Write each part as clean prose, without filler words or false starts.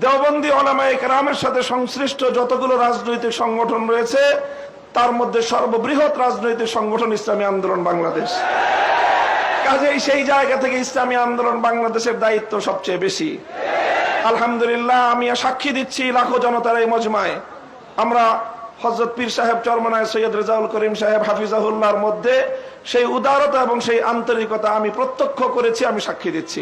দেওবন্দি উলামায়ে কেরামের সাথে সংশ্লিষ্ট যতগুলো রাজনৈতিক সংগঠন রয়েছে তার মধ্যে সর্ববৃহৎ রাজনৈতিক সংগঠন ইসলামী আন্দোলন বাংলাদেশ। কাজেই সেই জায়গা থেকে ইসলামী আন্দোলন বাংলাদেশের দায়িত্ব সবচেয়ে বেশি। আলহামদুলিল্লাহ, আমি সাক্ষী দিচ্ছি লাখো জনতার এই মজমায় আমরা হযরত পীর সাহেব চরমনায় সৈয়দ রেজাউল করিম সাহেব হাফিজাহুল্লাহর মধ্যে সেই উদারতা এবং সেই আন্তরিকতা আমি প্রত্যক্ষ করেছি, আমি সাক্ষী দিচ্ছি।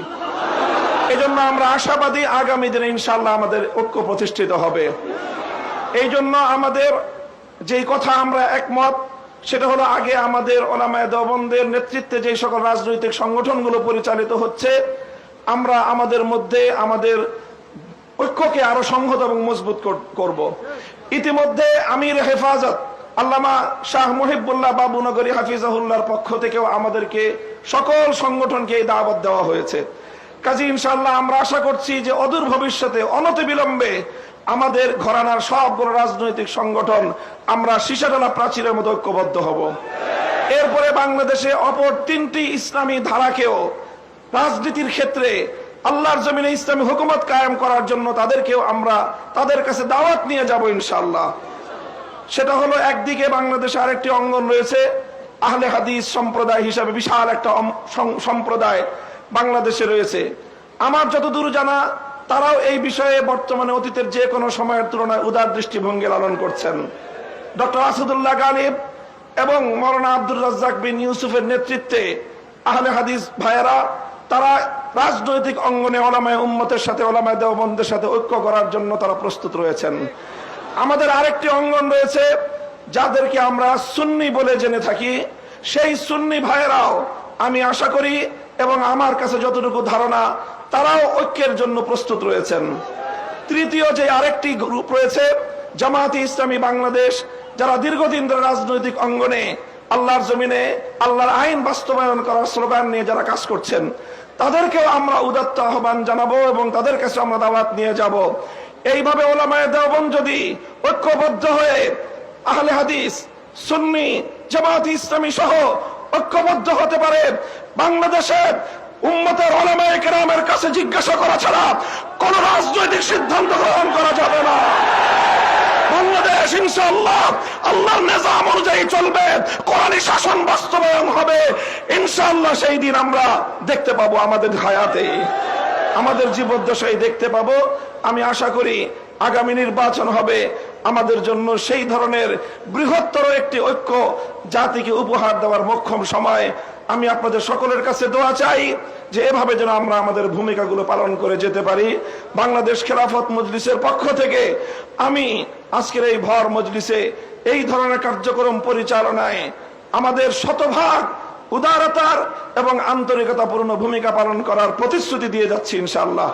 এই জন্য আমরা আশাবাদী আগামী দিনে ইনশাআল্লাহ আমাদের ঐক্য প্রতিষ্ঠিত হবে। এই জন্য আমাদের যেই কথা আমরা একমত সেটা হলো, আগে আমাদের উলামায়ে দেওবন্দের নেতৃত্বে যে সকল রাজনৈতিক সংগঠনগুলো পরিচালিত হচ্ছে আমরা আমাদের মধ্যে আমাদের ঐক্যকে আরো সংহত এবং মজবুত করব। ইতিমধ্যে আমির হেফাজত আল্লামা শাহ মুহিবুল্লাহ বাবুনগরী হাফিজাহুল্লাহর পক্ষ থেকেও আমাদেরকে সকল সংগঠনকে এই দাওয়াত দেওয়া হয়েছে। কাজী ইনশাআল্লাহ আমরা আশা করছি যে অদূর ভবিষ্যতে অনতিবিলম্বে আমাদের ঘরানার সবগুলো রাজনৈতিক সংগঠন আমরা সীসাতলা প্রাচীরের মতো ঐক্যবদ্ধ হব। এরপরে বাংলাদেশে অপর তিনটি ইসলামী ধারাকেও রাজনীতির ক্ষেত্রে আল্লাহর জমিনে ইসলামী হুকুমত কায়েম করার জন্য তাদেরকেও আমরা তাদের কাছে দাওয়াত নিয়ে যাব ইনশাআল্লাহ। সেটা হলো, একদিকে বাংলাদেশে আরেকটি অঙ্গন রয়েছে আহলে হাদিস সম্প্রদায় হিসাবে বিশাল একটা সম্প্রদায় বাংলাদেশে রয়েছে। আমার যতদূর জানা তারাও এই বিষয়ে বর্তমানে অতীতের যে কোনো সময়ের তুলনায় উদার দৃষ্টিভঙ্গি লালন করছেন। ডক্টর আসাদুল্লাহ গালিব এবং মৌলানা আব্দুর রাজ্জাক বিন ইউসুফের নেতৃত্বে আহলে হাদিস ভাইয়েরা তারা রাজনৈতিক অঙ্গনে উলামায়ে উম্মতের সাথে উলামায়ে দেওবন্দের সাথে ঐক্য করার জন্য তারা প্রস্তুত রয়েছেন। আমাদের আরেকটি অঙ্গন রয়েছে যাদেরকে আমরা সুন্নি বলে জেনে থাকি, সেই সুন্নি ভাইয়েরাও আমি আশা করি এবং আমার কাছে যতটুকু ধারণা তারাও ঐক্যের জন্য প্রস্তুত রয়েছেন। তৃতীয় যে আরেকটি গ্রুপ রয়েছে জামায়াতে ইসলামী বাংলাদেশ, যারা দীর্ঘদিন ধরে রাজনৈতিক অঙ্গনে আল্লাহর জমিনে আল্লাহর আইন বাস্তবায়ন করার স্লোগান নিয়ে যারা কাজ করছেন তাদেরকেও আমরা উদাত্ত আহ্বান জানাবো এবং তাদের কাছে আমরা দাওয়াত নিয়ে যাব। এইভাবে উলামায়ে দেওবন্দ যদি ঐক্যবদ্ধ হয়ে আহলে হাদিস সুন্নি জামায়াতে ইসলামী সহ ঐক্যবদ্ধ হতে পারে, বাংলাদেশের উম্মতের উলামায়ে কেরামের কাছে জিজ্ঞাসা করা ছাড়া কোন রাজনৈতিক সিদ্ধান্ত গ্রহণ করা যাবে না। বাংলাদেশ ইনশাআল্লাহ আল্লাহর নিজাম অনুযায়ী চলবে, কোরআনী শাসন বাস্তবায়ন হবে ইনশাআল্লাহ। সেই দিন আমরা দেখতে পাবো, আমাদের হায়াতে আমাদের জীবদ্দশায় দেখতে পাবো। আমি আশা করি আগামী নির্বাচন হবে আমাদের জন্য সেই ধরনের বৃহত্তর একটি ঐক্য জাতিকে উপহার দেওয়ার মোক্ষম সময়। আমি আপনাদের সকলের কাছে দোয়া চাই যে এভাবে যেন আমরা আমাদের ভূমিকাগুলো পালন করে যেতে পারি। বাংলাদেশ খেলাফত মজলিসের পক্ষ থেকে আমি আজকের এই ভর মজলিসে এই ধরনের কার্যক্রম পরিচালনায় আমাদের শতভাগ উদারতার এবং আন্তরিকতাপূর্ণ ভূমিকা পালন করার প্রতিশ্রুতি দিয়ে যাচ্ছি ইনশাআল্লাহ।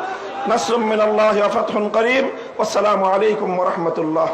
নাসরুম মিনাল্লাহি ওয়া ফাতহুন করিম। আসসালামু আলাইকুম ওয়া রাহমাতুল্লাহ।